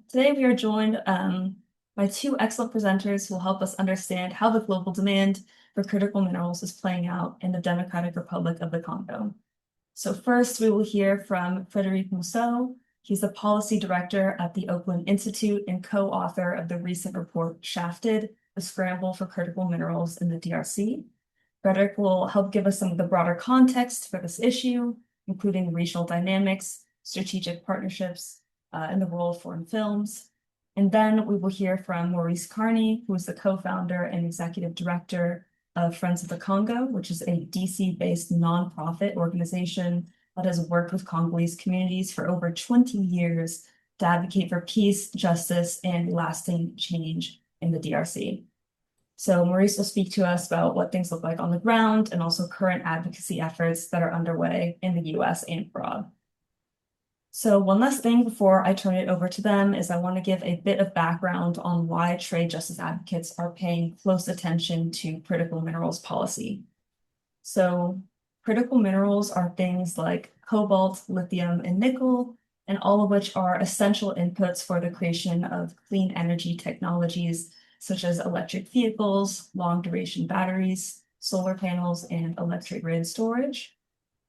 Today we are joined by two excellent presenters who will help us understand how the global demand for critical minerals is playing out in the Democratic Republic of the Congo. So first, we will hear from Frédéric Mousseau. He's the policy director at the Oakland Institute and co-author of the recent report Shafted, the Scramble for Critical Minerals in the DRC. Frédéric will help give us some of the broader context for this issue, including regional dynamics, strategic partnerships, and the role of foreign films. And then we will hear from Maurice Carney, who is the co-founder and executive director of Friends of the Congo, which is a DC-based nonprofit organization that has worked with Congolese communities for over 20 years to advocate for peace, justice, and lasting change in the DRC. So Maurice will speak to us about what things look like on the ground and also current advocacy efforts that are underway in the US and abroad. So one last thing before I turn it over to them is I want to give a bit of background on why trade justice advocates are paying close attention to critical minerals policy. So critical minerals are things like cobalt, lithium, and nickel, and all of which are essential inputs for the creation of clean energy technologies such as electric vehicles, long-duration batteries, solar panels, and electric grid storage.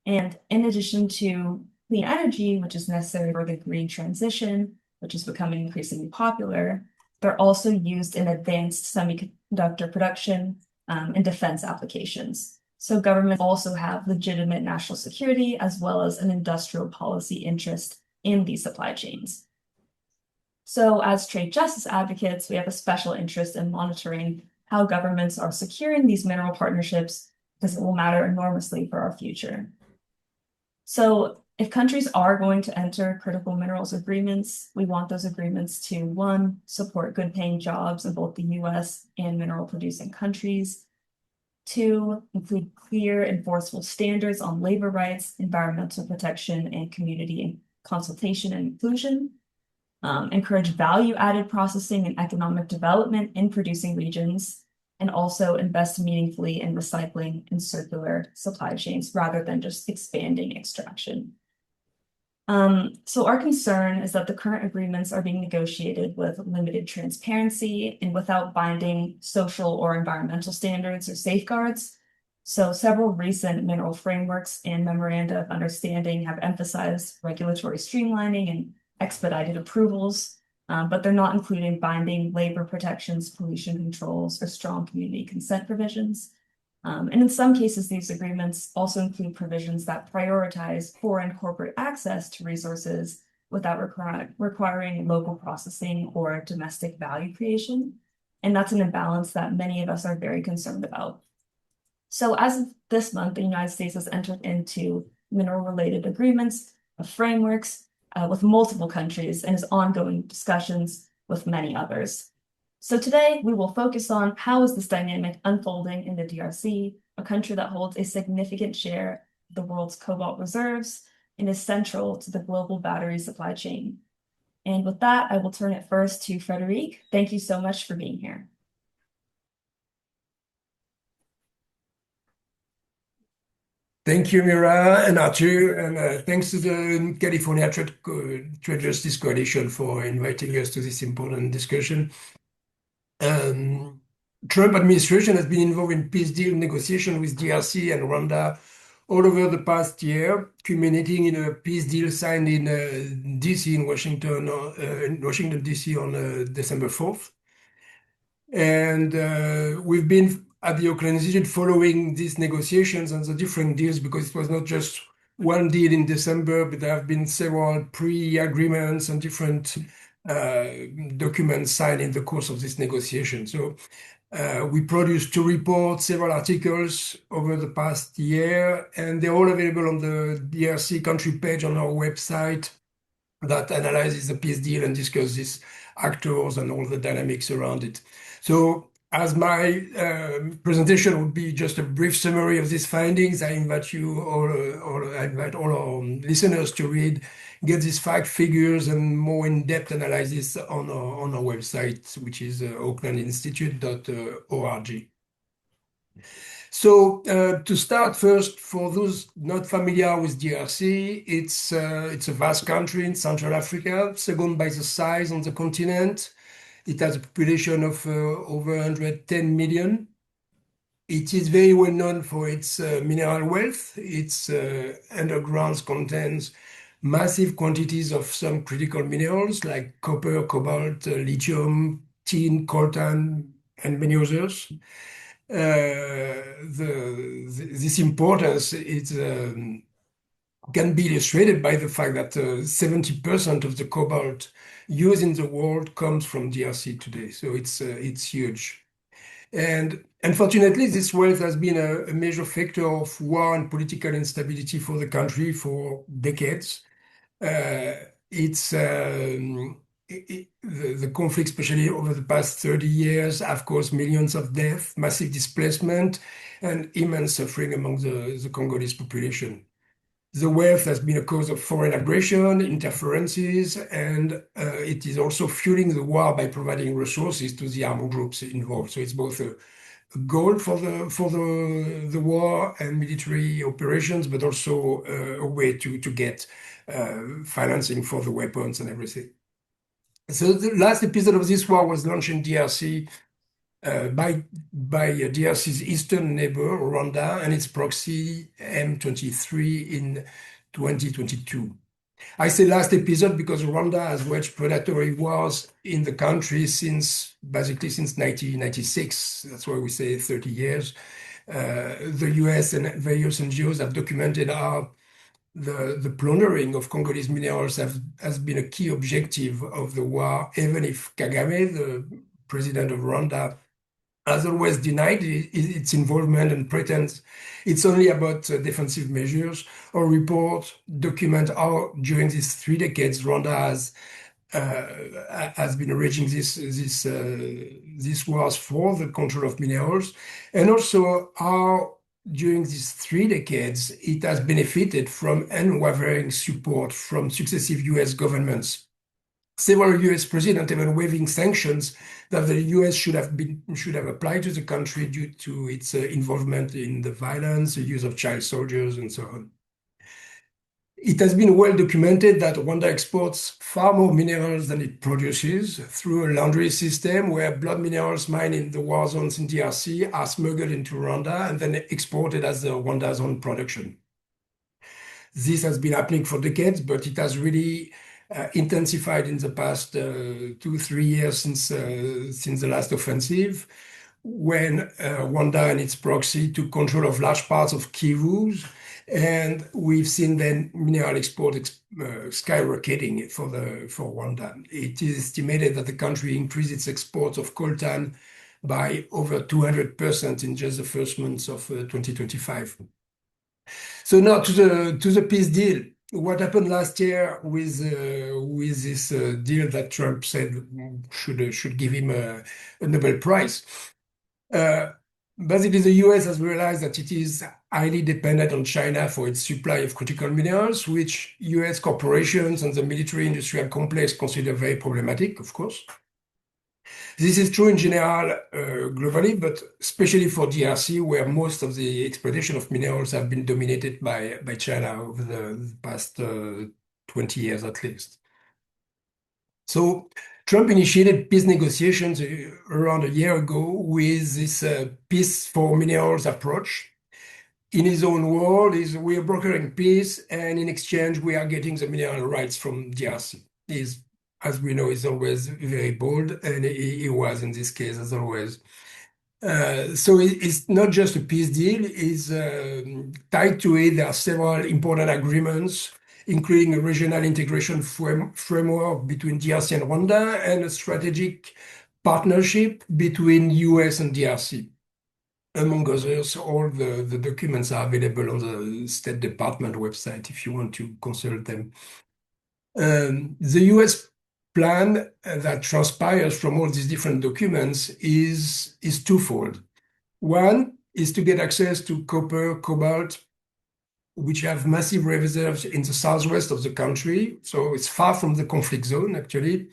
And in addition to clean energy, which is necessary for the green transition, which is becoming increasingly popular, they're also used in advanced semiconductor production and defense applications. So governments also have legitimate national security as well as an industrial policy interest in these supply chains. So as trade justice advocates, we have a special interest in monitoring how governments are securing these mineral partnerships because it will matter enormously for our future. So if countries are going to enter critical minerals agreements, we want those agreements to, one, support good paying jobs in both the US and mineral producing countries, two, include clear enforceable standards on labor rights, environmental protection, and community consultation and inclusion, encourage value added processing and economic development in producing regions, and also invest meaningfully in recycling and circular supply chains rather than just expanding extraction. So our concern is that the current agreements are being negotiated with limited transparency and without binding social or environmental standards or safeguards. So several recent mineral frameworks and memoranda of understanding have emphasized regulatory streamlining and expedited approvals, but they're not including binding labor protections, pollution controls, or strong community consent provisions. And in some cases, these agreements also include provisions that prioritize foreign corporate access to resources without requiring local processing or domestic value creation. And that's an imbalance that many of us are very concerned about. So as of this month, the United States has entered into mineral-related agreements of frameworks with multiple countries and has ongoing discussions with many others. So today we will focus on how is this dynamic unfolding in the DRC, a country that holds a significant share of the world's cobalt reserves and is central to the global battery supply chain. And with that, I will turn it first to Frédéric. Thank you so much for being here. Thank you, Mira and Arthur, and thanks to the California Trade Justice Coalition for inviting us to this important discussion. Trump administration has been involved in peace deal negotiation with DRC and Rwanda all over the past year, culminating in a peace deal signed in Washington DC on December 4th. And we've been at the Oakland Institute following these negotiations and the different deals because it was not just one deal in December, but there have been several pre-agreements and different documents signed in the course of this negotiation. So we produced two reports, several articles over the past year, and they're all available on the DRC country page on our website that analyzes the peace deal and discusses actors and all the dynamics around it. So as my presentation would be just a brief summary of these findings, I invite all our listeners to get these fact figures and more in-depth analysis on our website, which is oaklandinstitute.org. So to start first, for those not familiar with DRC, it's a vast country in Central Africa, second by the size on the continent. It has a population of over 110 million. It is very well known for its mineral wealth. Its underground contains massive quantities of some critical minerals like copper, cobalt, lithium, tin, coltan, and many others. This importance can be illustrated by the fact that 70% of the cobalt used in the world comes from DRC today. So it's huge. And unfortunately, this wealth has been a major factor of war and political instability for the country for decades. Uh, it's the conflict, especially over the past 30 years, have caused millions of deaths, massive displacement, and immense suffering among the Congolese population. The wealth has been a cause of foreign aggression, interferences, and it is also fueling the war by providing resources to the armed groups involved. So it's both a goal for the war and military operations, but also a way to get financing for the weapons and everything. So the last episode of this war was launched in DRC by DRC's eastern neighbor, Rwanda, and its proxy M23 in 2022. I say last episode because Rwanda has waged predatory wars in the country basically since 1996. That's why we say 30 years. The US and various NGOs have documented how the plundering of Congolese minerals has been a key objective of the war, even if Kagame, the president of Rwanda, has always denied its involvement and pretends it's only about defensive measures. Our report document how during these 3 decades Rwanda has been waging these wars for the control of minerals, and also how during these 3 decades it has benefited from unwavering support from successive US governments. Several US presidents even waiving sanctions that the US should have applied to the country due to its involvement in the violence, the use of child soldiers, and so on. It has been well documented that Rwanda exports far more minerals than it produces through a laundry system where blood minerals mined in the war zones in DRC are smuggled into Rwanda and then exported as Rwanda's own production. This has been happening for decades, but it has really intensified in the past 2-3 years since the last offensive, when Rwanda and its proxy took control of large parts of Kivu, and we've seen then mineral export skyrocketing for Rwanda. It is estimated that the country increased its exports of coltan by over 200% in just the first months of 2025. So now to the peace deal. What happened last year with this deal that Trump said should give him a Nobel Prize? Basically, the US has realized that it is highly dependent on China for its supply of critical minerals, which US corporations and the military industrial complex consider very problematic, of course. This is true in general globally, but especially for DRC, where most of the exploitation of minerals have been dominated by China over the past 20 years at least. So Trump initiated peace negotiations around a year ago with this peace for minerals approach. In his own word, we are brokering peace, and in exchange, we are getting the mineral rights from DRC. As we know, is always very bold, and he was in this case as always. So it's not just a peace deal, it's tied to it. There are several important agreements, including a regional integration framework between DRC and Rwanda and a strategic partnership between US and DRC. Among others, all the documents are available on the State Department website if you want to consult them. The US plan that transpires from all these different documents is twofold. One is to get access to copper, cobalt, which have massive reserves in the southwest of the country. So it's far from the conflict zone, actually.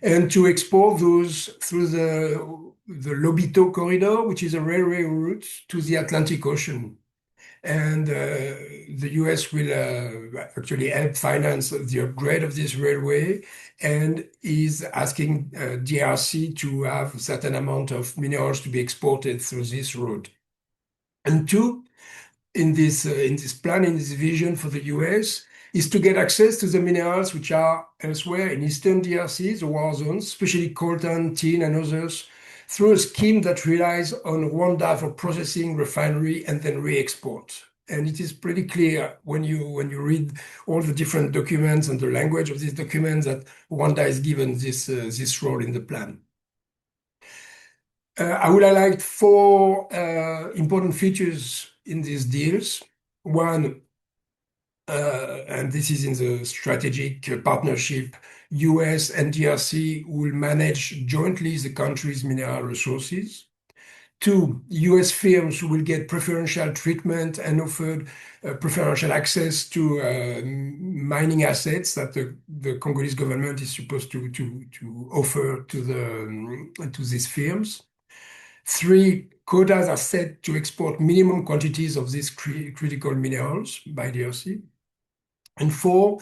And to export those through the Lobito corridor, which is a railway route to the Atlantic Ocean. And the US will actually help finance the upgrade of this railway and is asking DRC to have a certain amount of minerals to be exported through this route. And two, in this plan, in this vision for the US, is to get access to the minerals which are elsewhere in eastern DRC, the war zones, especially coltan, tin, and others, through a scheme that relies on Rwanda for processing, refinery, and then re-export. And it is pretty clear when you read all the different documents and the language of these documents that Rwanda is given this role in the plan. I would highlight four important features in these deals. One, and this is in the strategic partnership, US and DRC will manage jointly the country's mineral resources. Two, US firms will get preferential treatment and offered preferential access to mining assets that the Congolese government is supposed to offer to these firms. Three, quotas are set to export minimum quantities of these critical minerals by DRC. And four,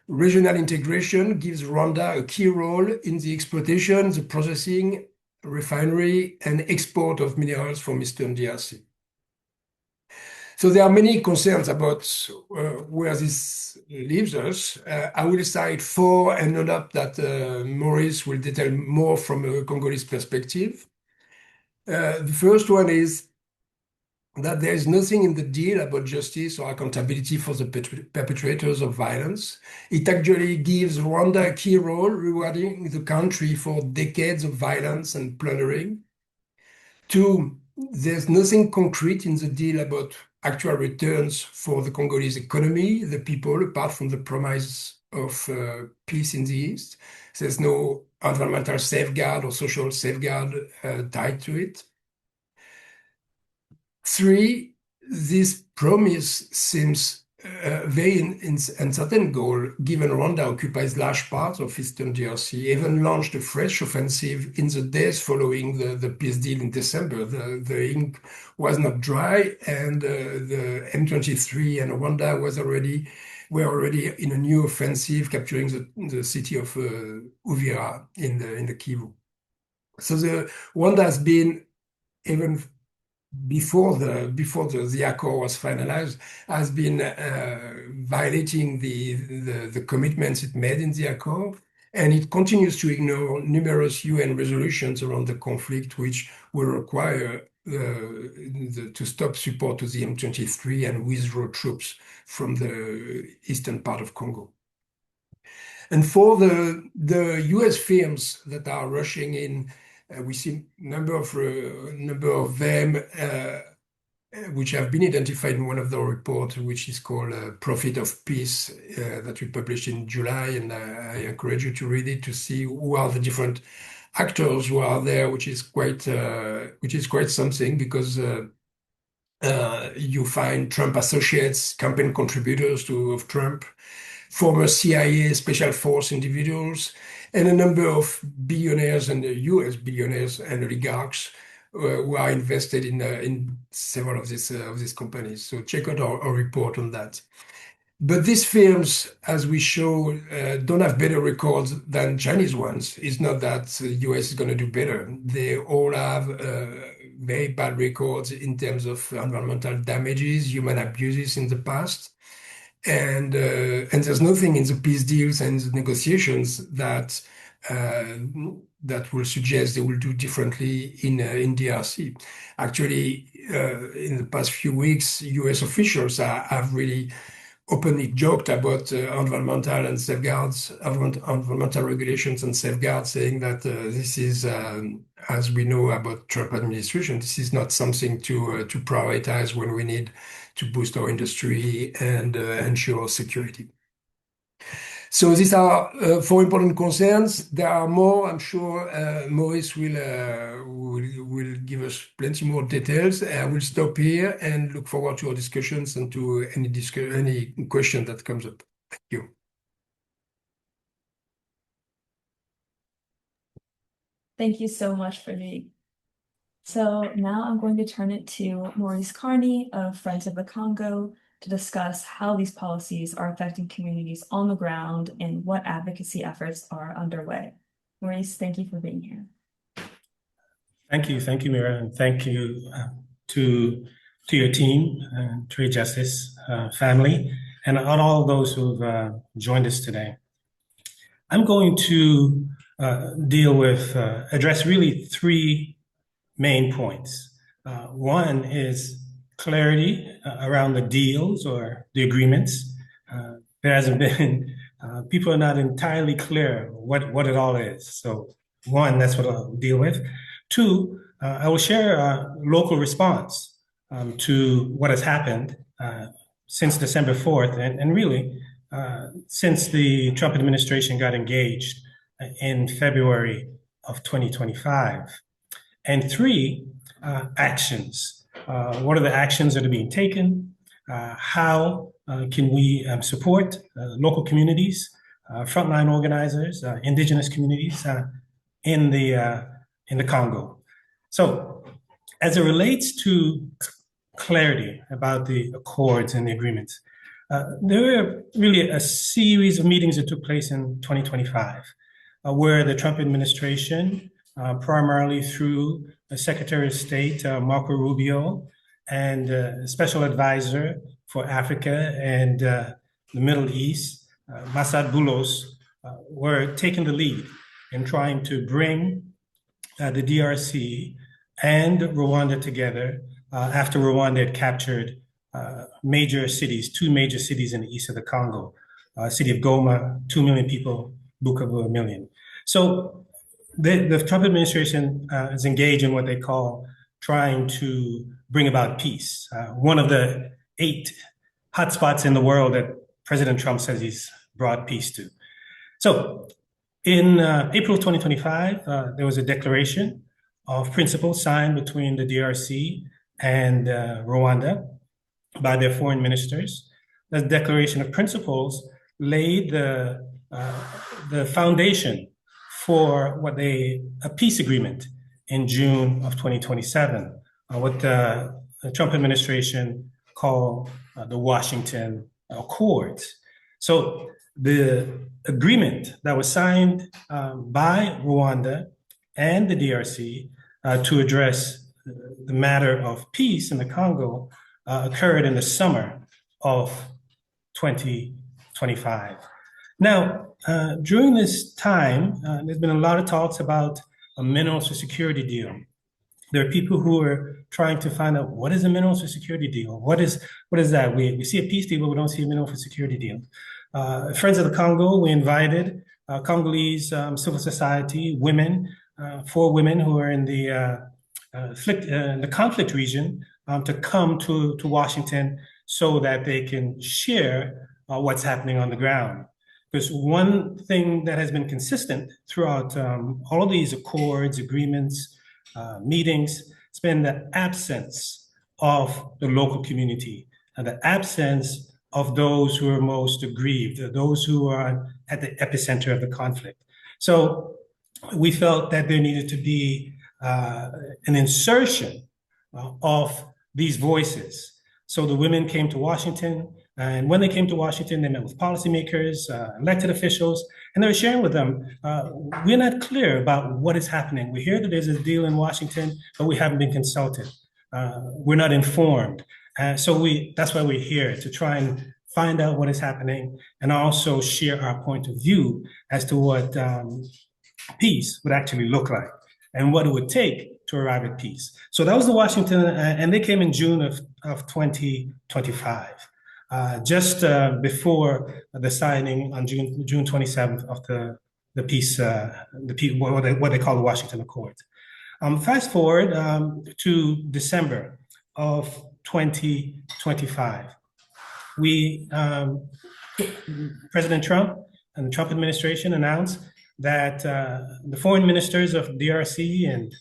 regional integration gives Rwanda a key role in the exploitation, the processing, refinery, and export of minerals from Eastern DRC. So there are many concerns about where this leaves us. I will cite four and note up that Maurice will detail more from a Congolese perspective. The first one is that there is nothing in the deal about justice or accountability for the perpetrators of violence. It actually gives Rwanda a key role, rewarding the country for decades of violence and plundering. Two, there's nothing concrete in the deal about actual returns for the Congolese economy, the people, apart from the promise of peace in the East. There's no environmental safeguard or social safeguard tied to it. Three, this promise seems very uncertain goal, given Rwanda occupies large parts of eastern DRC, even launched a fresh offensive in the days following the peace deal in December. The ink was not dry, and the M23 and Rwanda were already in a new offensive, capturing the city of Uvira in the Kivu. So Rwanda has been, even before the accord was finalized, has been violating the commitments it made in the accord, and it continues to ignore numerous UN resolutions around the conflict, which will require to stop support to the M23 and withdraw troops from the eastern part of Congo. And for the US firms that are rushing in, we see number of them which have been identified in one of the reports, which is called Profit of Peace, that we published in July, and I encourage you to read it to see who are the different actors who are there, which is quite something, because you find Trump associates, campaign contributors of Trump, former CIA special force individuals, and a number of billionaires and US billionaires and oligarchs who are invested in several of these companies. So check out our report on that. But these firms, as we show, don't have better records than Chinese ones. It's not that the US is going to do better. They all have very bad records in terms of environmental damages, human abuses in the past. And there's nothing in the peace deals and the negotiations that will suggest they will do differently in DRC. Actually, in the past few weeks, US officials have really openly joked about environmental and safeguards, environmental regulations and safeguards, saying that this is, as we know about Trump administration, this is not something to prioritize when we need to boost our industry and ensure security. So these are four important concerns. There are more. I'm sure Maurice will give us plenty more details. I will stop here and look forward to your discussions and to any question that comes up. Thank you. Thank you so much, Frédéric. So now I'm going to turn it to Maurice Carney of Friends of the Congo to discuss how these policies are affecting communities on the ground and what advocacy efforts are underway. Maurice, thank you for being here. Thank you, Mira, and thank you to your team, Trade Justice family, and on all those who've joined us today. I'm going to address really three main points. One is clarity around the deals or the agreements. There hasn't been, people are not entirely clear what it all is. So one, that's what I'll deal with. Two, I will share a local response to what has happened since December 4th, and really since the Trump administration got engaged in February of 2025. And three, actions. What are the actions that are being taken? How can we support local communities, frontline organizers, Indigenous communities in the Congo? So, as it relates to clarity about the accords and the agreements, there were really a series of meetings that took place in 2025, where the Trump administration, primarily through Secretary of State Marco Rubio and Special Advisor for Africa and the Middle East, Massad Boulos, were taking the lead in trying to bring the DRC and Rwanda together after Rwanda had captured major cities, two major cities in the east of the Congo, city of Goma, 2 million people, Bukavu, 1 million. So the Trump administration is engaged in what they call trying to bring about peace. One of the 8 hotspots in the world that President Trump says he's brought peace to. So in April 2025, there was a declaration of principles signed between the DRC and Rwanda by their foreign ministers. The declaration of principles laid the foundation for a peace agreement in June of 2027, what the Trump administration called the Washington Accords. So the agreement that was signed by Rwanda and the DRC to address the matter of peace in the Congo occurred in the summer of 2025. Now, during this time, there's been a lot of talks about a minerals for security deal. There are people who are trying to find out what is a minerals for security deal? What is that? We see a peace deal, but we don't see a mineral for security deal. Friends of the Congo, we invited Congolese civil society, women, 4 women who are in the conflict region to come to Washington so that they can share what's happening on the ground. Because one thing that has been consistent throughout all of these accords, agreements, meetings, it's been the absence of the local community and the absence of those who are most aggrieved, those who are at the epicenter of the conflict. So we felt that there needed to be an insertion of these voices. So the women came to Washington, and when they came to Washington, they met with policymakers, elected officials, and they were sharing with them, we're not clear about what is happening. We hear that there's a deal in Washington, but we haven't been consulted. We're not informed. So that's why we're here, to try and find out what is happening and also share our point of view as to what peace would actually look like and what it would take to arrive at peace. So that was the Washington, and they came in June of 2025, just before the signing on June 27th of the peace, what they call the Washington Accords. Fast forward to December of 2025. President Trump and the Trump administration announced that the foreign ministers of DRC and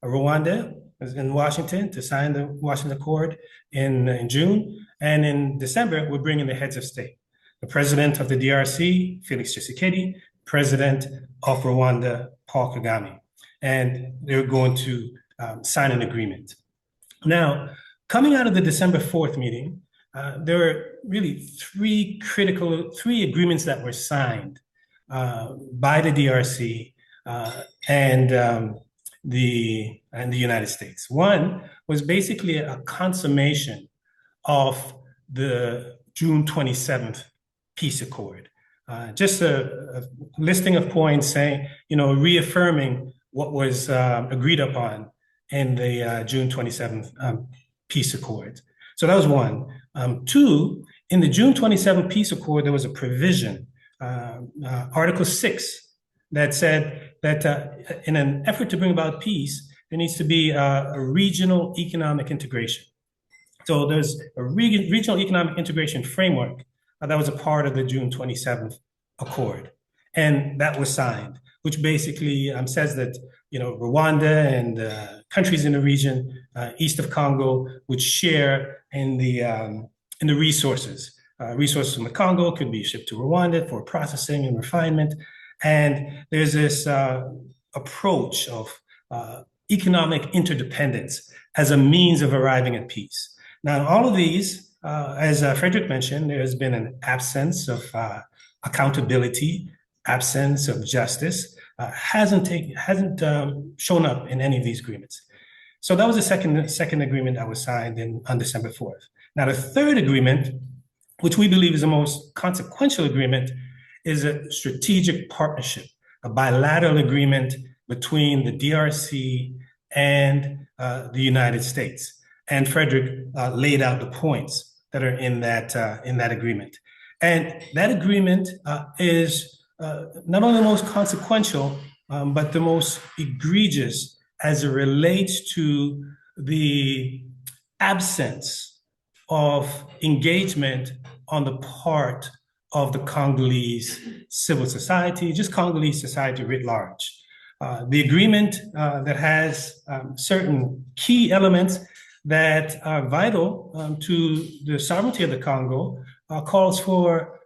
Rwanda was in Washington to sign the Washington Accord in June. And in December, we're bringing the heads of state. The president of the DRC, Felix Tshisekedi, president of Rwanda, Paul Kagame. And they're going to sign an agreement. Now, coming out of the December 4th meeting, there were really three agreements that were signed by the DRC and the United States. One was basically a consummation of the June 27th peace accord. Just a listing of points saying, reaffirming what was agreed upon in the June 27th peace accord. So that was one. Two, in the June 27th peace accord, there was a provision, Article 6, that said that in an effort to bring about peace, there needs to be a regional economic integration. So there's a regional economic integration framework that was a part of the June 27th accord. And that was signed, which basically says that, Rwanda and countries in the region east of Congo would share in the resources. Resources from the Congo could be shipped to Rwanda for processing and refinement. And there's this approach of economic interdependence as a means of arriving at peace. Now, in all of these, as Frederick mentioned, there's been an absence of accountability, absence of justice, hasn't shown up in any of these agreements. So that was the second agreement that was signed on December 4th. Now, the third agreement, which we believe is the most consequential agreement, is a strategic partnership, a bilateral agreement between the DRC and the United States. And Frederick laid out the points that are in that agreement. And that agreement is not only the most consequential, but the most egregious as it relates to the absence of engagement on the part of the Congolese civil society, just Congolese society writ large. The agreement that has certain key elements that are vital to the sovereignty of the Congo calls for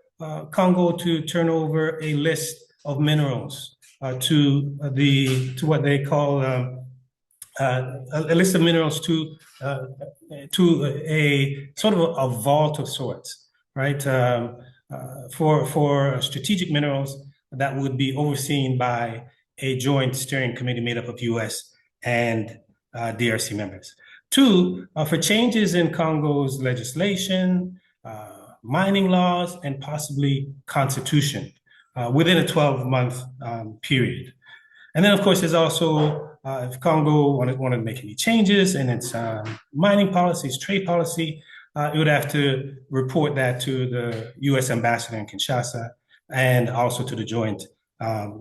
Congo to turn over a list of minerals to what they call a list of minerals to a sort of a vault of sorts, right? For strategic minerals that would be overseen by a joint steering committee made up of U.S. and DRC members. Two, for changes in Congo's legislation, mining laws, and possibly constitution within a 12-month period. And then, of course, there's also, if Congo wanted to make any changes in its mining policies, trade policy, it would have to report that to the U.S. ambassador in Kinshasa and also to the joint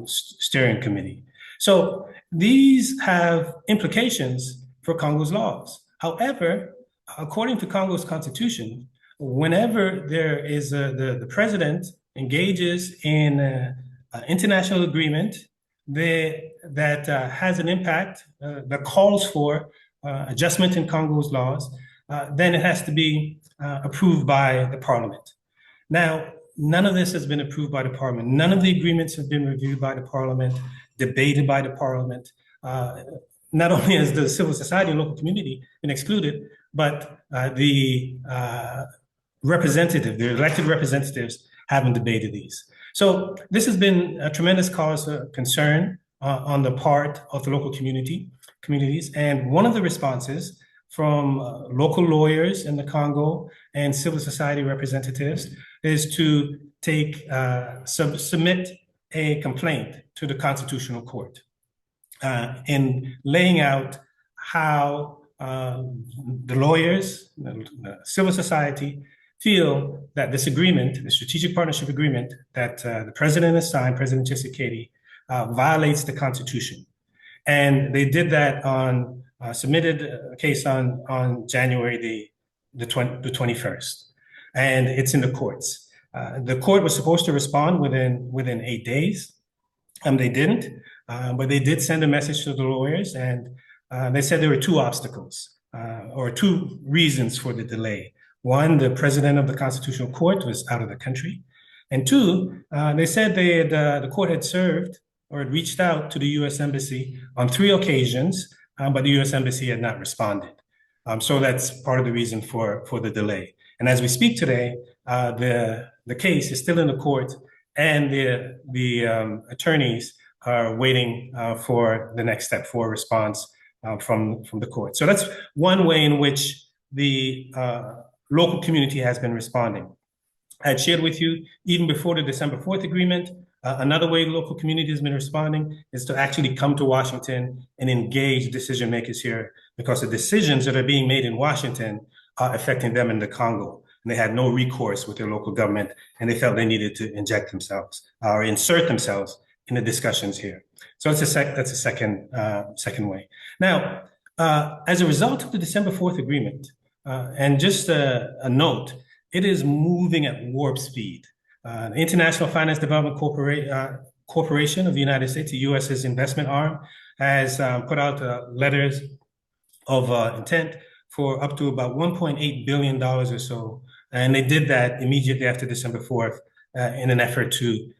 steering committee. So these have implications for Congo's laws. However, according to Congo's constitution, whenever there is the president engages in an international agreement that has an impact that calls for adjustment in Congo's laws, then it has to be approved by the parliament. Now, none of this has been approved by the parliament. None of the agreements have been reviewed by the parliament, debated by the parliament. Not only has the civil society and local community been excluded, but the elected representatives haven't debated these. So this has been a tremendous cause of concern on the part of the local communities. And one of the responses from local lawyers in the Congo and civil society representatives is to submit a complaint to the Constitutional Court in laying out how the lawyers, the civil society, feel that this agreement, the strategic partnership agreement that the president has signed, President Tshisekedi, violates the Constitution. And they did that submitted a case on January the 21st. And it's in the courts. The court was supposed to respond within 8 days. They didn't, but they did send a message to the lawyers, and they said there were two obstacles or two reasons for the delay. One, the president of the Constitutional Court was out of the country. And two, they said the court had served or had reached out to the U.S. Embassy on 3 occasions, but the U.S. Embassy had not responded. So that's part of the reason for the delay. And as we speak today, the case is still in the court, and the attorneys are waiting for the next step, for a response from the court. So that's one way in which the local community has been responding. I had shared with you, even before the December 4th agreement, another way the local community has been responding is to actually come to Washington and engage decision makers here, because the decisions that are being made in Washington are affecting them in the Congo. And they had no recourse with their local government, and they felt they needed to inject themselves or insert themselves in the discussions here. So that's a second way. Now, as a result of the December 4th agreement, and just a note, it is moving at warp speed. The International Finance Development Corporation of the United States, the U.S.'s investment arm, has put out letters of intent for up to about $1.8 billion or so. And they did that immediately after December 4th in an effort to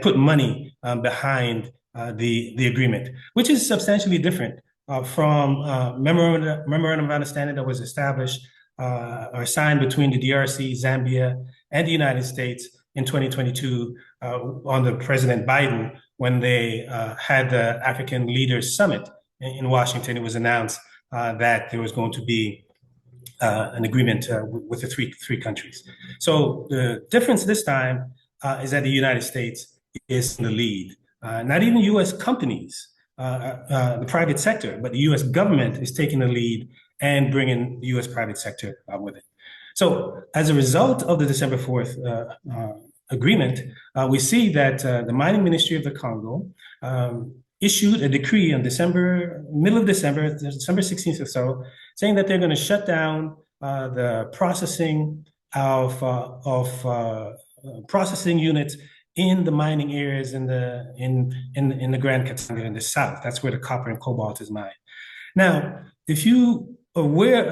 put money behind the agreement, which is substantially different from memorandum of understanding that was established or signed between the DRC, Zambia, and the United States in 2022 under President Biden, when they had the African Leaders Summit in Washington. It was announced that there was going to be an agreement with the three countries. So the difference this time is that the United States is in the lead. Not even U.S. companies, the private sector, but the U.S. government is taking the lead and bringing the U.S. private sector with it. So as a result of the December 4th agreement, we see that the Mining Ministry of the Congo issued a decree on middle of December 16th or so, saying that they're going to shut down the processing of processing units in the mining areas in the Grand Katanga in the south. That's where the copper and cobalt is mined. Now, if you are aware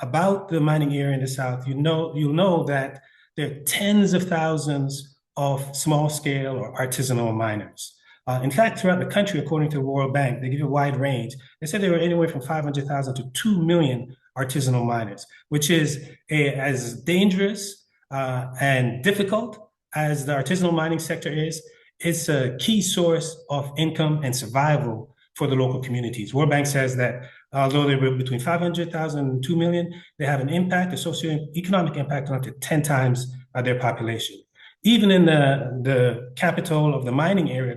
about the mining area in the south, you'll know that there are tens of thousands of small-scale or artisanal miners. In fact, throughout the country, according to the World Bank, they give you a wide range. They said there were anywhere from 500,000 to 2 million artisanal miners, which is as dangerous and difficult as the artisanal mining sector is. It's a key source of income and survival for the local communities. World Bank says that although they were between 500,000 and 2 million, they have an impact, a socioeconomic impact on up to 10 times their population. Even in the capital of the mining area,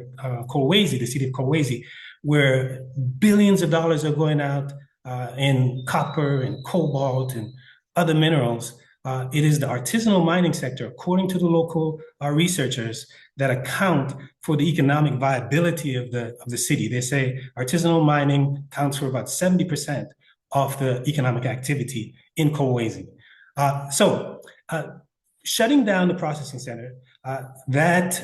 Kolwezi, the city of Kolwezi, where billions of dollars are going out in copper and cobalt and other minerals, it is the artisanal mining sector, according to the local researchers, that account for the economic viability of the city. They say artisanal mining counts for about 70% of the economic activity in Kolwezi. So shutting down the processing center, that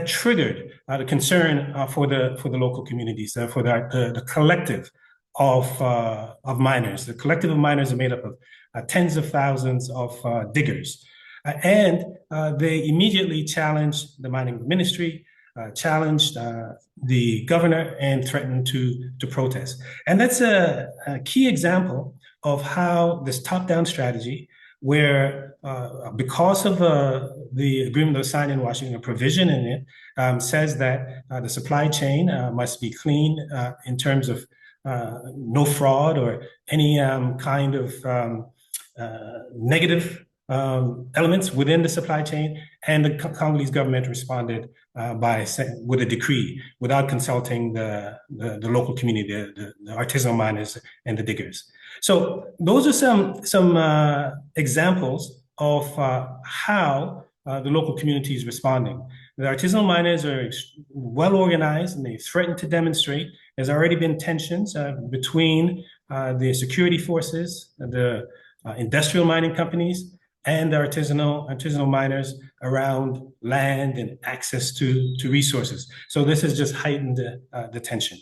triggered the concern for the local communities, for the collective of miners. The collective of miners are made up of tens of thousands of diggers. And they immediately challenged the mining ministry, challenged the governor, and threatened to protest. And that's a key example of how this top-down strategy, where because of the agreement that was signed in Washington, a provision in it says that the supply chain must be clean in terms of no fraud or any kind of negative elements within the supply chain. And the Congolese government responded with a decree without consulting the local community, the artisanal miners and the diggers. So those are some examples of how the local community is responding. The artisanal miners are well organized, and they threaten to demonstrate. There's already been tensions between the security forces, the industrial mining companies, and the artisanal miners around land and access to resources. So this has just heightened the tension.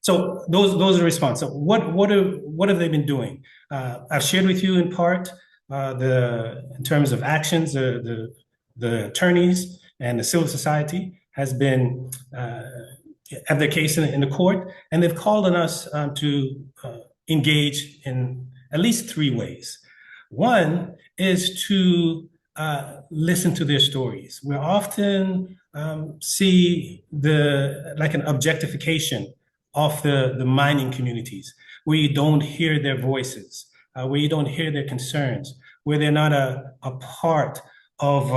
So those are response. So what have they been doing? I've shared with you in part in terms of actions, the attorneys and the civil society has been have their case in the court, and they've called on us to engage in at least three ways. One is to listen to their stories. We often see like an objectification of the mining communities, where you don't hear their voices, where you don't hear their concerns, where they're not a part of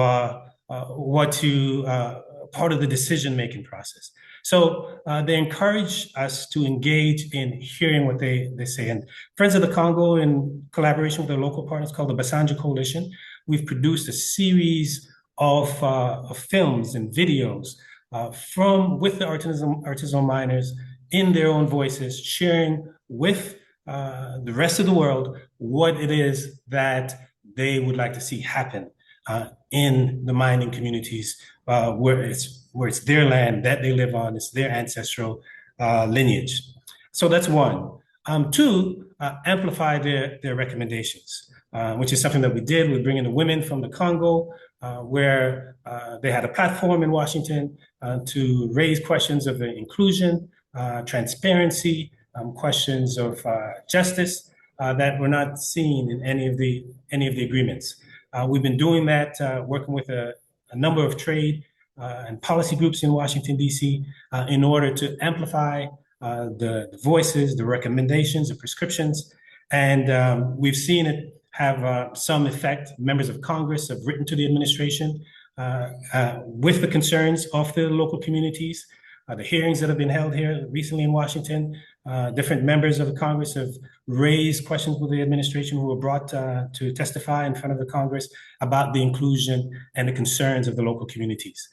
part of the decision-making process. So they encourage us to engage in hearing what they say. And Friends of the Congo, in collaboration with their local partners called the Basanja Coalition, we've produced a series of films and videos with the artisanal miners in their own voices, sharing with the rest of the world what it is that they would like to see happen in the mining communities where it's their land that they live on, it's their ancestral lineage. So that's one. Two, amplify their recommendations, which is something that we did with bringing the women from the Congo, where they had a platform in Washington to raise questions of inclusion, transparency, questions of justice that were not seen in any of the agreements. We've been doing that, working with a number of trade and policy groups in Washington, D.C., in order to amplify the voices, the recommendations, the prescriptions. And we've seen it have some effect. Members of Congress have written to the administration with the concerns of the local communities. The hearings that have been held here recently in Washington, different members of the Congress have raised questions with the administration who were brought to testify in front of the Congress about the inclusion and the concerns of the local communities.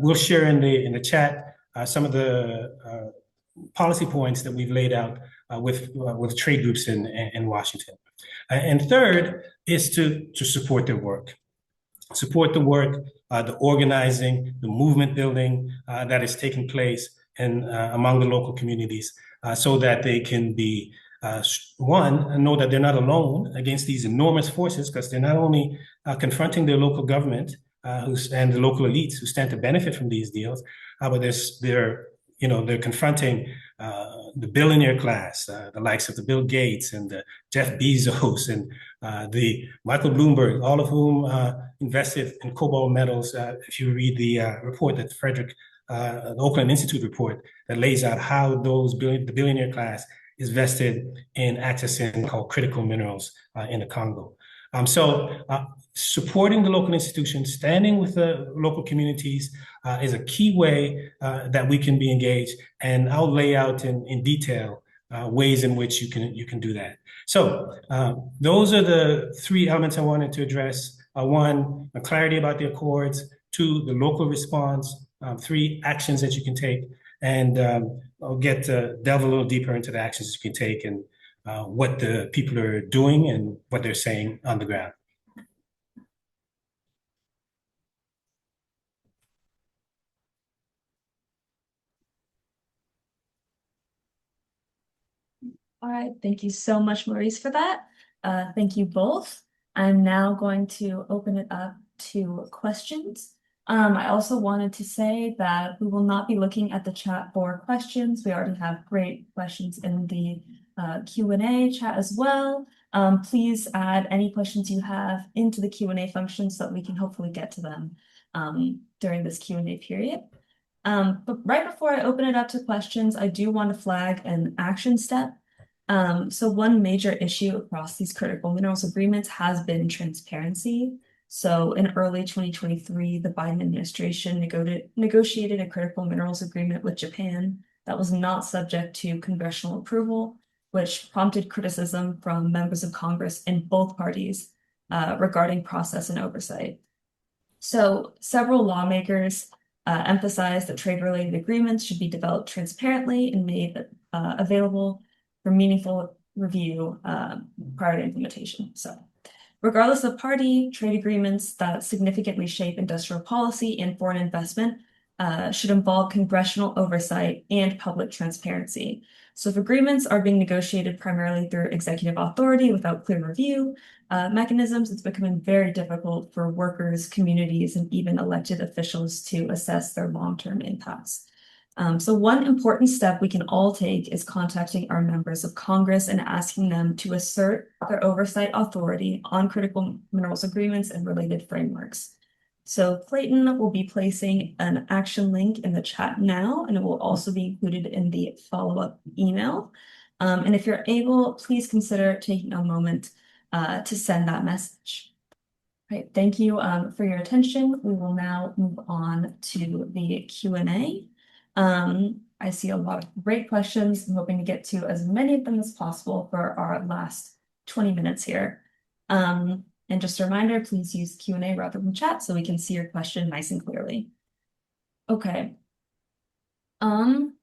We'll share in the chat some of the policy points that we've laid out with trade groups in Washington. And third is to support their work. Support the work, the organizing, the movement building that is taking place among the local communities, so that they can be, one, know that they're not alone against these enormous forces, because they're not only confronting their local government and the local elites who stand to benefit from these deals, but they're confronting the billionaire class, the likes of the Bill Gates and the Jeff Bezos and the Michael Bloomberg, all of whom invested in cobalt metals. If you read the report that the Oakland Institute report that lays out how the billionaire class is vested in accessing called critical minerals in the Congo. So supporting the local institutions, standing with the local communities is a key way that we can be engaged. And I'll lay out in detail ways in which you can do that. So those are the three elements I wanted to address. One, clarity about the accords. Two, the local response. Three, actions that you can take. And I'll delve a little deeper into the actions you can take and what the people are doing and what they're saying on the ground. All right, thank you so much, Maurice, for that. Thank you both. I'm now going to open it up to questions. I also wanted to say that we will not be looking at the chat for questions. We already have great questions in the Q&A chat as well. Please add any questions you have into the Q&A function so that we can hopefully get to them during this Q&A period. But right before I open it up to questions, I do want to flag an action step. So one major issue across these critical minerals agreements has been transparency. So in early 2023, the Biden administration negotiated a critical minerals agreement with Japan that was not subject to congressional approval, which prompted criticism from members of Congress in both parties regarding process and oversight. So several lawmakers emphasized that trade-related agreements should be developed transparently and made available for meaningful review prior to implementation. So regardless of party, trade agreements that significantly shape industrial policy and foreign investment should involve congressional oversight and public transparency. So if agreements are being negotiated primarily through executive authority without clear review mechanisms, it's becoming very difficult for workers, communities, and even elected officials to assess their long-term impacts. So one important step we can all take is contacting our members of Congress and asking them to assert their oversight authority on critical minerals agreements and related frameworks. So Clayton will be placing an action link in the chat now, and it will also be included in the follow-up email. And if you're able, please consider taking a moment to send that message. Right, thank you for your attention. We will now move on to the Q&A. I see a lot of great questions. I'm hoping to get to as many of them as possible for our last 20 minutes here. And just a reminder, please use Q&A rather than chat so we can see your question nice and clearly. Okay.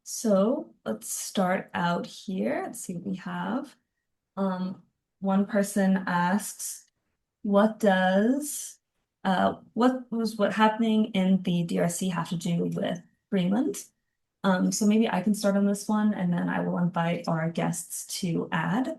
So let's start out here. Let's see what we have. One person asks, what happening in the DRC have to do with Greenland? So maybe I can start on this one, and then I will invite our guests to add.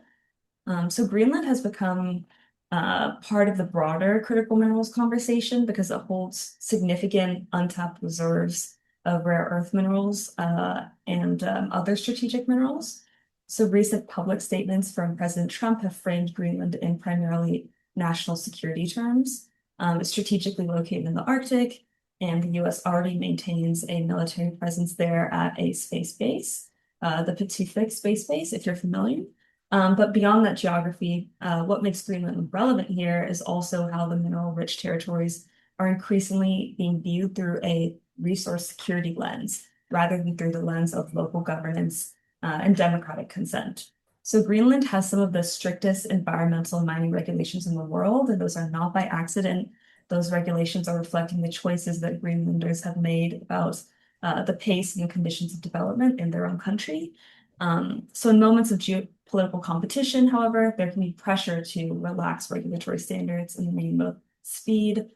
So Greenland has become part of the broader critical minerals conversation because it holds significant untapped reserves of rare earth minerals and other strategic minerals. So recent public statements from President Trump have framed Greenland in primarily national security terms. It's strategically located in the Arctic, and the US already maintains a military presence there at a space base, the Pacific Space Base, if you're familiar. But beyond that geography, what makes Greenland relevant here is also how the mineral-rich territories are increasingly being viewed through a resource security lens, rather than through the lens of local governance and democratic consent. So Greenland has some of the strictest environmental mining regulations in the world, and those are not by accident. Those regulations are reflecting the choices that Greenlanders have made about the pace and conditions of development in their own country. So in moments of geopolitical competition, however, there can be pressure to relax regulatory standards in the name of speed,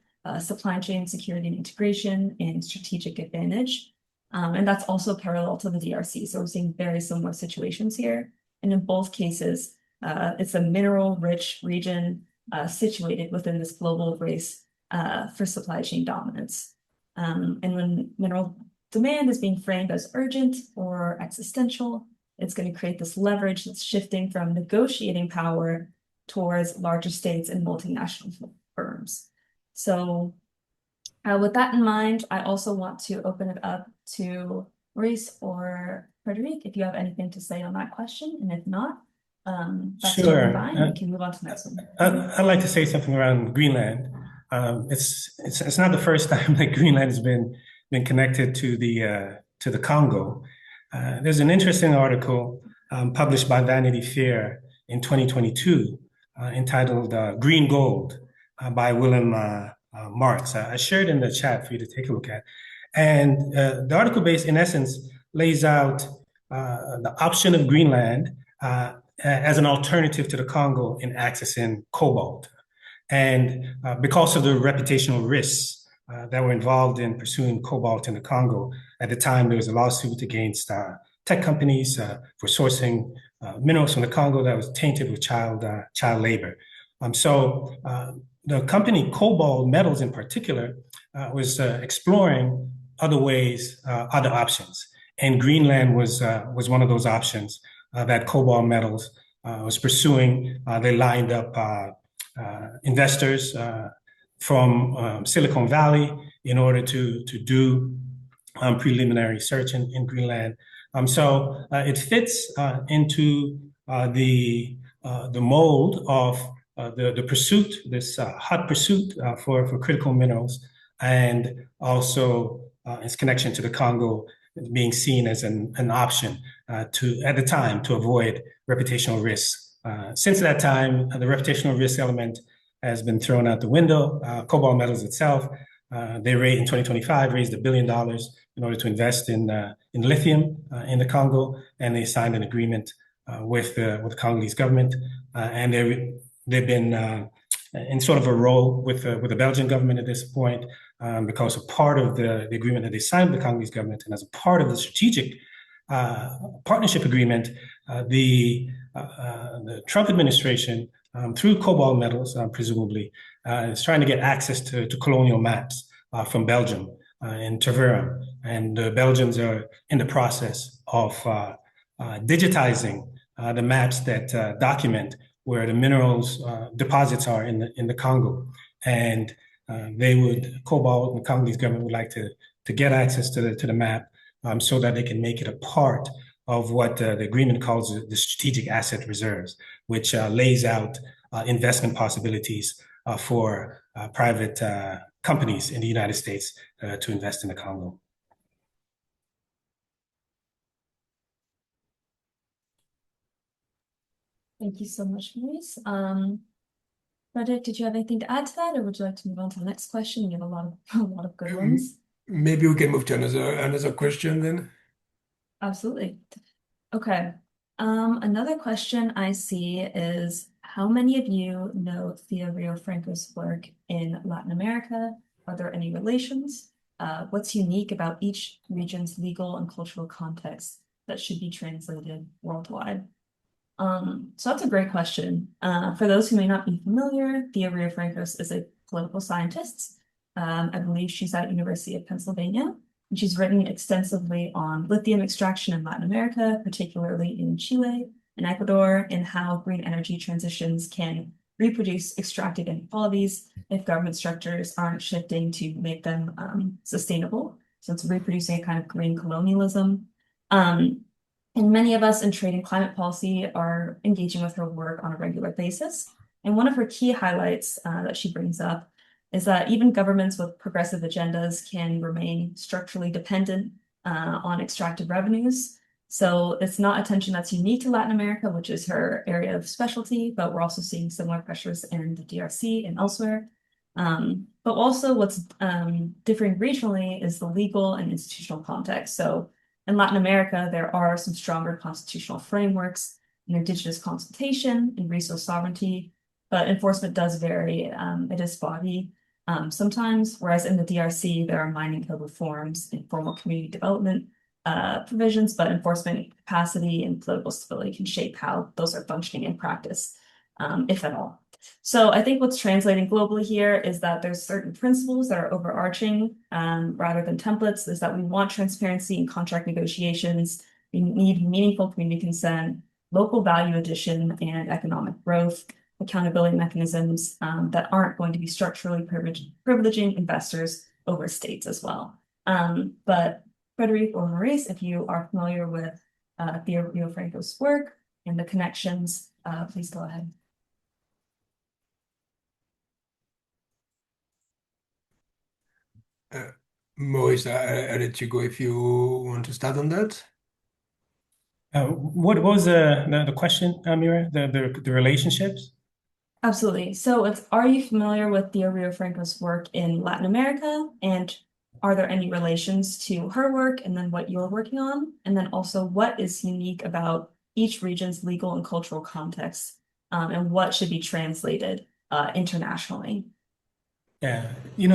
supply chain security and integration, and strategic advantage. And that's also parallel to the DRC. So we're seeing very similar situations here. And in both cases, it's a mineral-rich region situated within this global race for supply chain dominance. And when mineral demand is being framed as urgent or existential, it's going to create this leverage that's shifting from negotiating power towards larger states and multinational firms. So with that in mind, I also want to open it up to Maurice or Frederic, if you have anything to say on that question. And if not, that's Sure. fine. We can move on to the next one. I'd like to say something around Greenland. It's not the first time that Greenland has been connected to the Congo. There's an interesting article published by Vanity Fair in 2022 entitled "Green Gold" by William Marks. I shared in the chat for you to take a look at. And the article in essence, lays out the option of Greenland as an alternative to the Congo in accessing cobalt. And because of the reputational risks that were involved in pursuing cobalt in the Congo, at the time there was a lawsuit against tech companies for sourcing minerals from the Congo that was tainted with child labor. So the company Cobalt Metals in particular was exploring other ways, other options. And Greenland was one of those options that Cobalt Metals was pursuing. They lined up investors from Silicon Valley in order to do preliminary research in Greenland. So it fits into the mold of the pursuit, this hot pursuit for critical minerals, and also its connection to the Congo being seen as an option at the time to avoid reputational risks. Since that time, the reputational risk element has been thrown out the window. Cobalt Metals itself, they in 2025 raised $1 billion in order to invest in lithium in the Congo, and they signed an agreement with the Congolese government, and they've been in sort of a role with the Belgian government at this point, because a part of the agreement that they signed with the Congolese government, and as a part of the strategic partnership agreement, the Trump administration, through cobalt metals, presumably, is trying to get access to colonial maps from Belgium in Tervuren. And the Belgians are in the process of digitizing the maps that document where the minerals deposits are in the Congo. And Cobalt and the Congolese government would like to get access to the map so that they can make it a part of what the agreement calls the strategic asset reserves, which lays out investment possibilities for private companies in the United States to invest in the Congo. Thank you so much, Maurice. Frederick, did you have anything to add to that, or would you like to move on to the next question? We have a lot of good ones. Maybe we can move to another question then. Absolutely. Okay. Another question I see is, how many of you know Theo Rio Franco's work in Latin America? Are there any relations? What's unique about each region's legal and cultural context that should be translated worldwide? So that's a great question. For those who may not be familiar, Thea Rio Francos is a political scientist. I believe she's at University of Pennsylvania, and she's written extensively on lithium extraction in Latin America, particularly in Chile and Ecuador, and how green energy transitions can reproduce extracted inequalities if government structures aren't shifting to make them sustainable. So it's reproducing a kind of green colonialism. And many of us in trade and climate policy are engaging with her work on a regular basis. And one of her key highlights that she brings up is that even governments with progressive agendas can remain structurally dependent on extractive revenues. So it's not a tension that's unique to Latin America, which is her area of specialty, but we're also seeing similar pressures in the DRC and elsewhere. But also what's differing regionally is the legal and institutional context. So in Latin America, there are some stronger constitutional frameworks in Indigenous consultation and resource sovereignty, but enforcement does vary. It is spotty sometimes, whereas in the DRC, there are mining code reforms and formal community development provisions, but enforcement capacity and political stability can shape how those are functioning in practice, if at all. So I think what's translating globally here is that there's certain principles that are overarching rather than templates, is that we want transparency in contract negotiations, we need meaningful community consent, local value addition, and economic growth, accountability mechanisms that aren't going to be structurally privileging investors over states as well. But Frederic or Maurice, if you are familiar with Theo Rio Franco's work and the connections, please go ahead. Maurice, I'll let you go if you want to start on that. What was the question, Mira? The relationships? Absolutely. So are you familiar with Theo Rio Franco's work in Latin America? And are there any relations to her work and then what you're working on? And then also, what is unique about each region's legal and cultural context, and what should be translated internationally? Yeah, I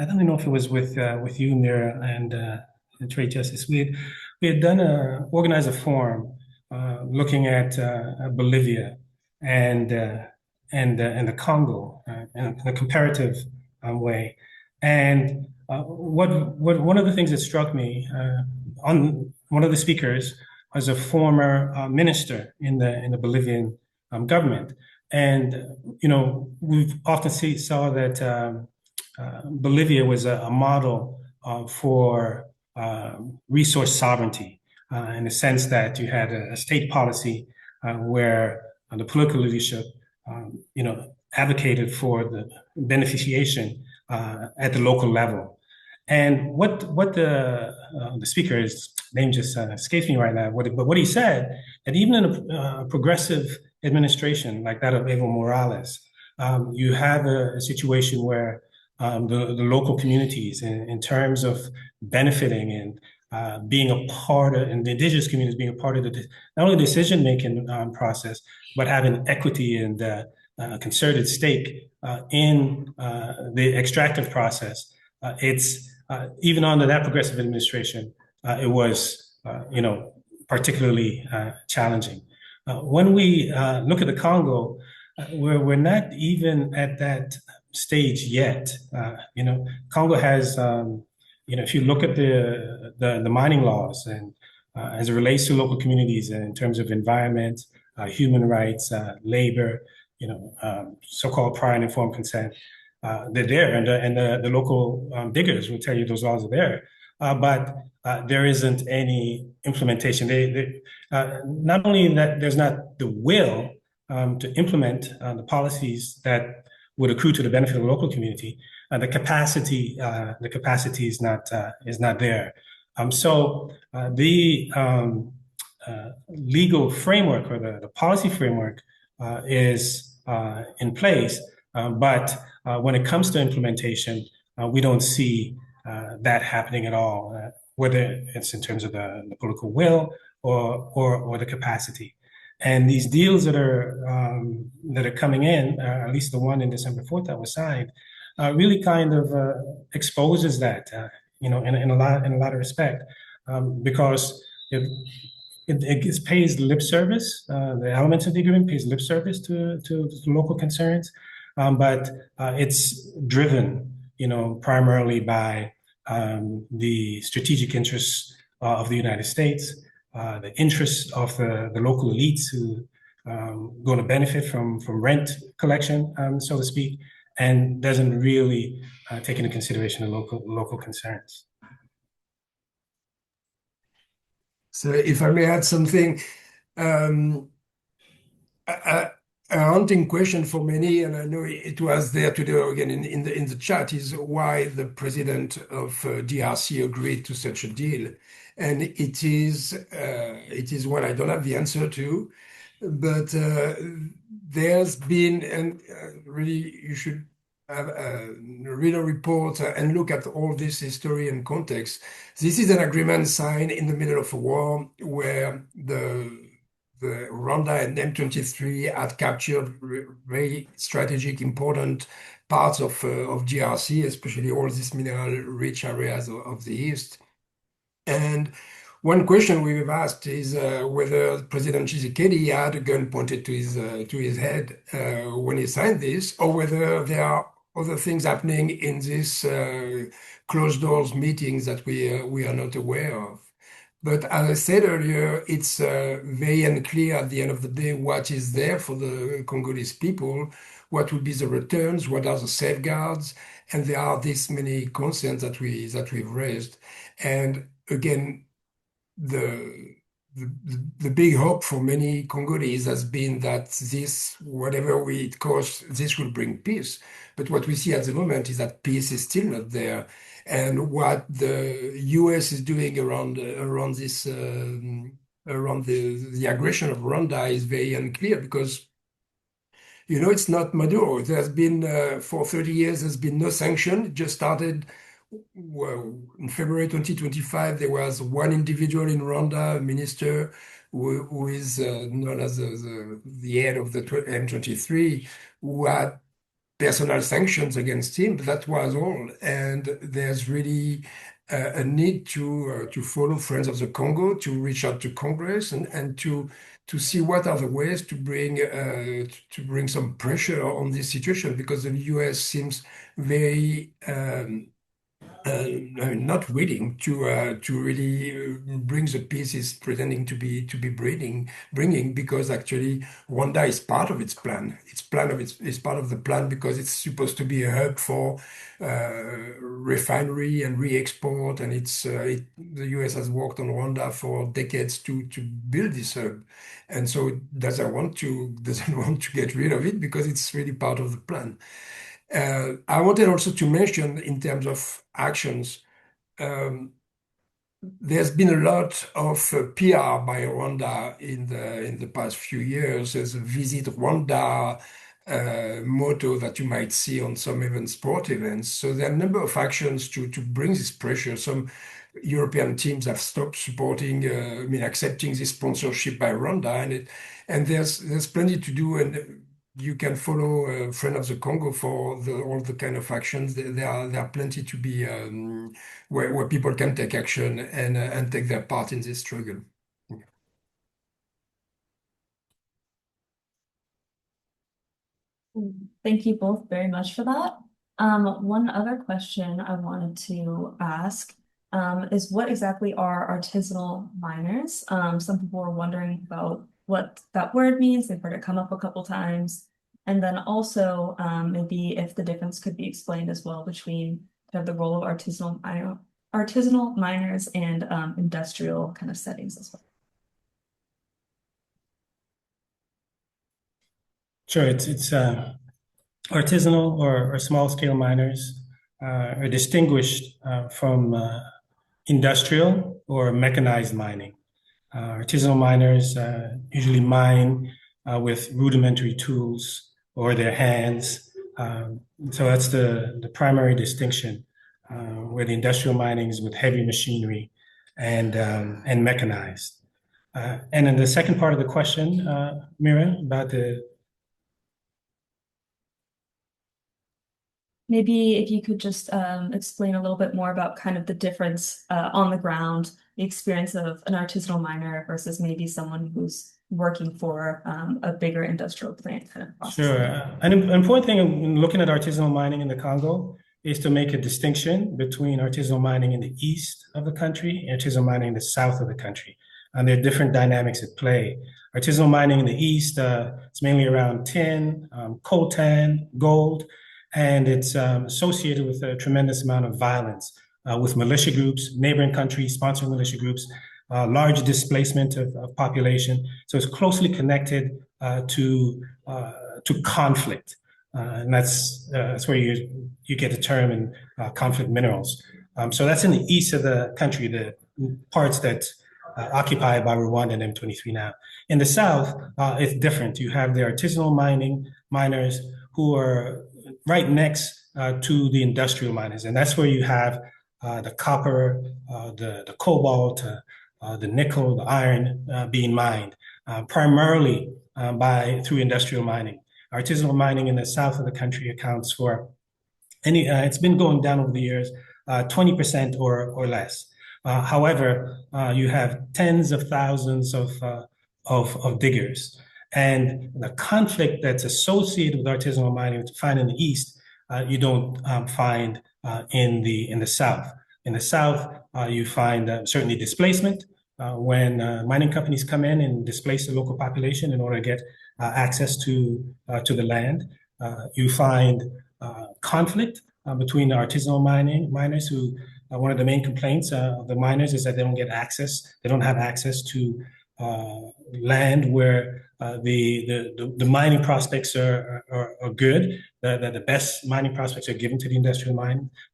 don't know if it was with you, Mira, and Trade Justice. We had organized a forum looking at Bolivia and the Congo in a comparative way. And one of the things that struck me on one of the speakers was a former minister in the Bolivian government. And, we've often saw that Bolivia was a model for resource sovereignty in the sense that you had a state policy where the political leadership, advocated for the beneficiation at the local level. And what the speaker's name just escapes me right now, but what he said, that even in a progressive administration like that of Evo Morales, you have a situation where the local communities, in terms of benefiting and being a part of, and the indigenous communities being a part of not only the decision-making process, but having equity and a concerted stake in the extractive process. It's even under that progressive administration, it was particularly challenging. When we look at the Congo, we're not even at that stage yet. Congo has, if you look at the mining laws and as it relates to local communities and in terms of environment, human rights, labor, so-called prior and informed consent, they're there, and the local diggers will tell you those laws are there, but there isn't any implementation. Not only that, there's not the will to implement the policies that would accrue to the benefit of the local community. The capacity is not there. So the legal framework or the policy framework is in place, but when it comes to implementation, we don't see that happening at all, whether it's in terms of the political will or the capacity. And these deals that are coming in, at least the one in December 4th that was signed, really kind of exposes that, in a lot of respect, because it pays lip service. The elements of the agreement pays lip service to local concerns, but it's driven, primarily by the strategic interests of the United States, the interests of the local elites who going to benefit from rent collection, so to speak, and doesn't really take into consideration the local concerns. So if I may add something, a haunting question for many, and I know it was there today again in the chat, is why the president of DRC agreed to such a deal. And it is one I don't have the answer to, but there's been, and really you should read a report and look at all this history and context. This is an agreement signed in the middle of a war where the Rwanda and M23 had captured very strategic, important parts of DRC, especially all these mineral-rich areas of the east. And one question we've asked is whether President Tshisekedi had a gun pointed to his head when he signed this, or whether there are other things happening in this closed doors meetings that we are not aware of. But as I said earlier, it's very unclear at the end of the day what is there for the Congolese people, what would be the returns, what are the safeguards, and there are this many concerns that we've raised. And again, the big hope for many Congolese has been that this, whatever it costs, this will bring peace. But what we see at the moment is that peace is still not there. And what the US is doing around this, around the aggression of Rwanda is very unclear because, it's not Maduro. There's been, for 30 years, there's been no sanction. It just started. Well, in February 2025, there was one individual in Rwanda, a minister, who is known as the head of the M23, who had personal sanctions against him, but that was all. And there's really a need to follow Friends of the Congo, to reach out to Congress and to see what are the ways to bring some pressure on this situation, because the US seems very not willing to really bring the peace it's pretending to be bringing, because actually Rwanda is part of its plan. It's part of the plan because it's supposed to be a hub for refinery and re-export, and the US has worked on Rwanda for decades to build this hub, and so it doesn't want to get rid of it because it's really part of the plan. I wanted also to mention in terms of actions, there's been a lot of PR by Rwanda in the past few years. There's a Visit Rwanda motto that you might see on some even sport events. So there are a number of actions to bring this pressure. Some European teams have stopped supporting, accepting this sponsorship by Rwanda, and there's plenty to do. And you can follow Friend of the Congo for all the kind of actions. There are plenty to be where people can take action and take their part in this struggle. Thank you both very much for that. One other question I wanted to ask is what exactly are artisanal miners? Some people were wondering about what that word means. They've heard it come up a couple times. And then also maybe if the difference could be explained as well between kind of the role of artisanal miners and industrial kind of settings as well. Sure, it's artisanal or small scale miners are distinguished from industrial or mechanized mining. Artisanal miners usually mine with rudimentary tools or their hands. So that's the primary distinction, where the industrial mining is with heavy machinery and mechanized. And then the second part of the question, Mira, about Maybe if you could just explain a little bit more about kind of the difference on the ground, the experience of an artisanal miner versus maybe someone who's working for a bigger industrial plant kind of process. Sure. An important thing in looking at artisanal mining in the Congo is to make a distinction between artisanal mining in the east of the country and artisanal mining in the south of the country. And there are different dynamics at play. Artisanal mining in the east, it's mainly around tin, coltan, gold, and it's associated with a tremendous amount of violence with militia groups, neighboring countries sponsoring militia groups, large displacement of population. So it's closely connected to conflict, and that's where you get the term in conflict minerals. So that's in the east of the country, the parts that occupied by Rwanda and M23 now. In the south, it's different. You have the artisanal miners who are right next to the industrial miners, and that's where you have the copper, the cobalt, the nickel, the iron being mined, primarily through industrial mining. Artisanal mining in the south of the country accounts for it's been going down over the years, 20% or less. However, you have tens of thousands of diggers. And the conflict that's associated with artisanal mining that you find in the east, you don't find in the south. In the south, you find certainly displacement when mining companies come in and displace the local population in order to get access to the land. You find conflict between the artisanal miners who one of the main complaints of the miners is that they don't get access. They don't have access to land where the mining prospects are good. The best mining prospects are given to the industrial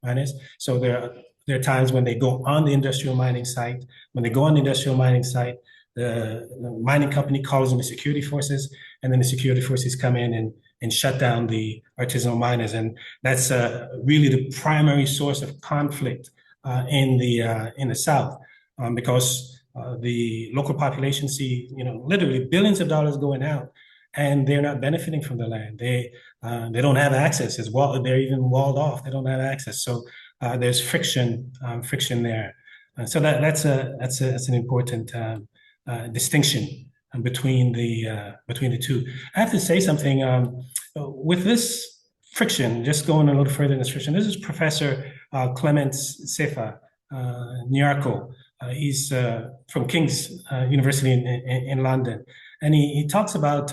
miners. So there are times when they go on the industrial mining site. When they go on the industrial mining site, the mining company calls in the security forces, and then the security forces come in and shut down the artisanal miners. And that's really the primary source of conflict in the South, because the local population see, literally billions of dollars going out, and they're not benefiting from the land. They don't have access as well. They're even walled off. They don't have access. So there's friction there. So that's an important distinction between the two. I have to say something with this friction. Just going a little further in this friction. This is Professor Clements Sefa Nyarko. He's from King's University in London, and he talks about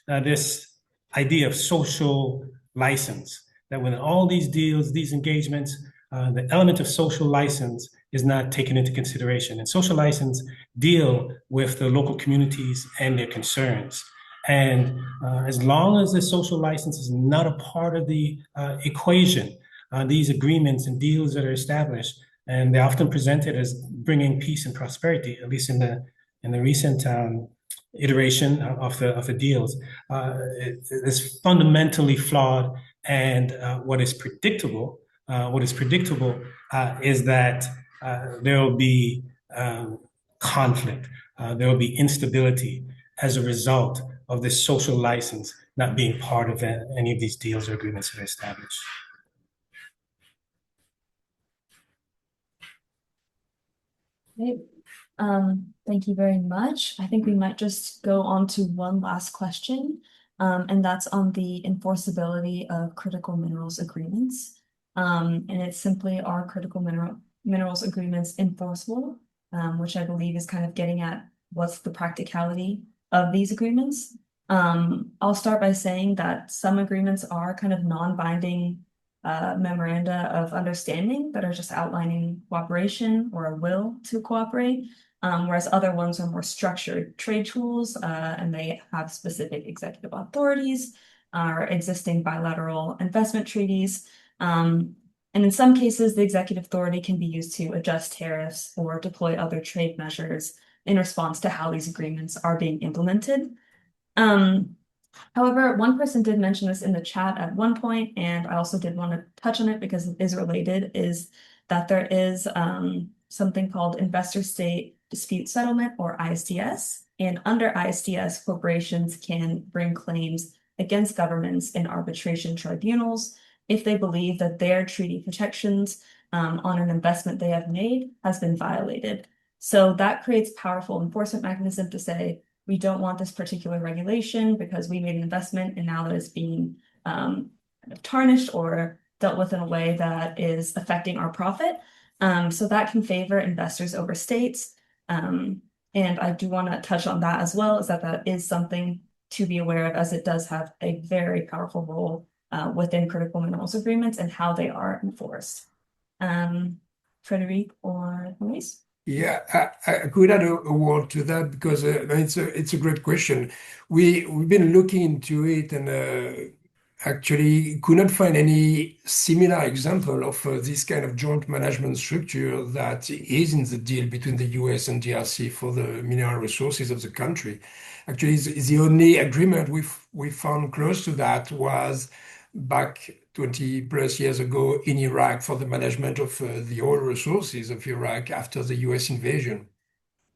this idea of social license. That when all these deals, these engagements, the element of social license is not taken into consideration. And social license deal with the local communities and their concerns. And as long as the social license is not a part of the equation, these agreements and deals that are established, and they're often presented as bringing peace and prosperity, at least in the recent iteration of the deals, is fundamentally flawed. And what is predictable is that there will be conflict, there will be instability as a result of this social license not being part of any of these deals or agreements that are established. Okay. Thank you very much. I think we might just go on to one last question, and that's on the enforceability of critical minerals agreements. And it's simply, are critical minerals agreements enforceable? Which I believe is kind of getting at what's the practicality of these agreements. I'll start by saying that some agreements are kind of non-binding memoranda of understanding that are just outlining cooperation or a will to cooperate, whereas other ones are more structured trade tools, and they have specific executive authorities or existing bilateral investment treaties. And in some cases, the executive authority can be used to adjust tariffs or deploy other trade measures in response to how these agreements are being implemented. However, one person did mention this in the chat at one point, and I also did want to touch on it because it is related, is that there is something called Investor State Dispute Settlement, or ISDS. And under ISDS, corporations can bring claims against governments in arbitration tribunals if they believe that their treaty protections on an investment they have made has been violated. So that creates powerful enforcement mechanism to say, we don't want this particular regulation because we made an investment and now that it's being kind of tarnished or dealt with in a way that is affecting our profit. So that can favor investors over states. And I do want to touch on that as well, is that is something to be aware of, as it does have a very powerful role within critical minerals agreements and how they are enforced. Frederic or Luis? Yeah, I could add a word to that because it's a great question. We've been looking into it and actually could not find any similar example of this kind of joint management structure that is in the deal between the US and DRC for the mineral resources of the country. Actually, the only agreement we found close to that was back 20 plus years ago in Iraq for the management of the oil resources of Iraq after the US invasion.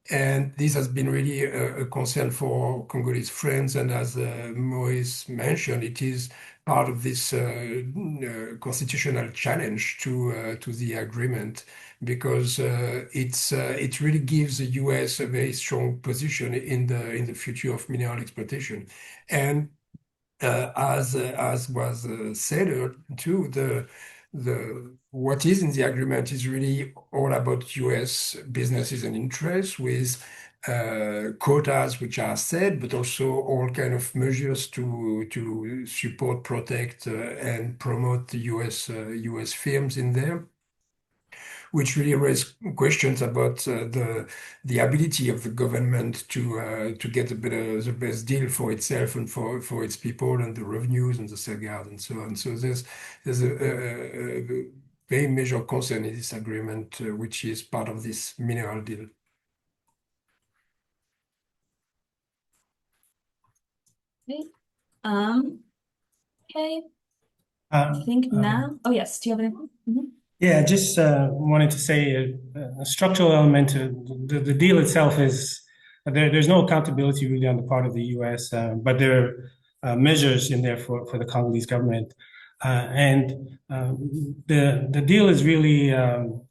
And this has been really a concern for Congolese friends. And as Moise mentioned, it is part of this constitutional challenge to the agreement because it really gives the US a very strong position in the future of mineral exploitation. And as was said too, the what is in the agreement is really all about US businesses and interests with quotas which are set, but also all kind of measures to support, protect, and promote the US firms in there, which really raise questions about the ability of the government to get the best deal for itself and for its people and the revenues and the safeguards and so on. So there's a very major concern in this agreement, which is part of this mineral deal. Okay. Okay. Um, I think now. Oh yes. Do you have anything? Mhm. Yeah, just wanted to say a structural element to the deal itself is there's no accountability really on the part of the U.S., but there are measures in there for the Congolese government. The deal is really, the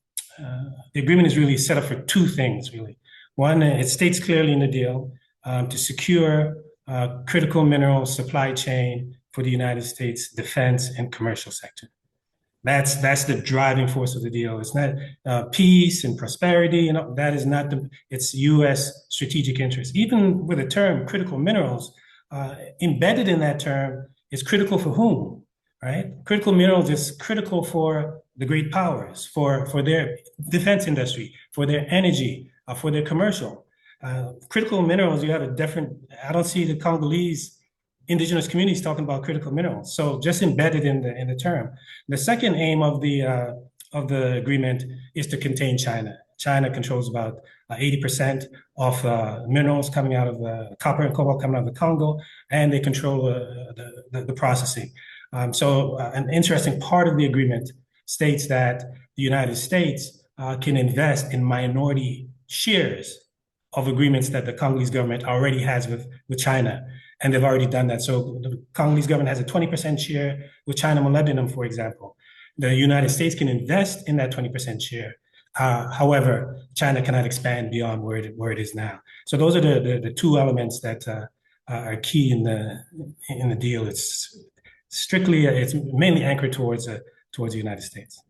agreement is really set up for two things, really. One, it states clearly in the deal to secure critical mineral supply chain for the United States defense and commercial sector. That's the driving force of the deal. It's not peace and prosperity. That is not it's U.S. strategic interest. Even with the term critical minerals, embedded in that term is critical for whom, right? Critical minerals is critical for the great powers, for their defense industry, for their energy, for their commercial. Critical minerals, you have a different, I don't see the Congolese Indigenous communities talking about critical minerals. So just embedded in the term. The second aim of the agreement is to contain China. China controls about 80% of minerals coming out of copper and cobalt coming out of the Congo, and they control the processing. So an interesting part of the agreement states that the United States can invest in minority shares of agreements that the Congolese government already has with China. and they've already done that. So the Congolese government has a 20% share with China Molybdenum, for example. The United States can invest in that 20% share. However, China cannot expand beyond where it is now. So those are the two elements that are key in the deal. It's mainly anchored towards the United States.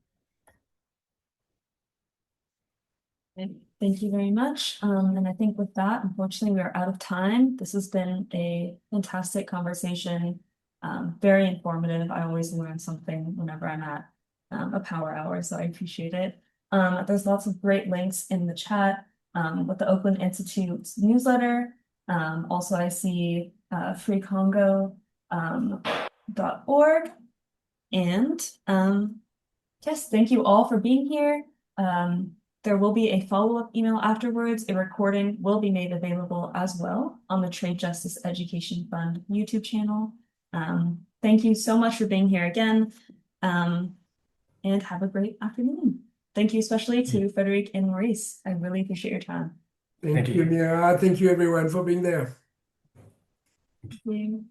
Thank you very much. And I think with that, unfortunately, we are out of time. This has been a fantastic conversation, very informative. I always learn something whenever I'm at a power hour, so I appreciate it. There's lots of great links in the chat with the Oakland Institute's newsletter. Also, I see freecongo.org. And yes, thank you all for being here. There will be a follow-up email afterwards. A recording will be made available as well on the Trade Justice Education Fund YouTube channel. Thank you so much for being here again, and have a great afternoon. Thank you especially to Frederic and Maurice. I really appreciate your time. Thank you, Mira. Thank you, everyone, for being there. Thank you.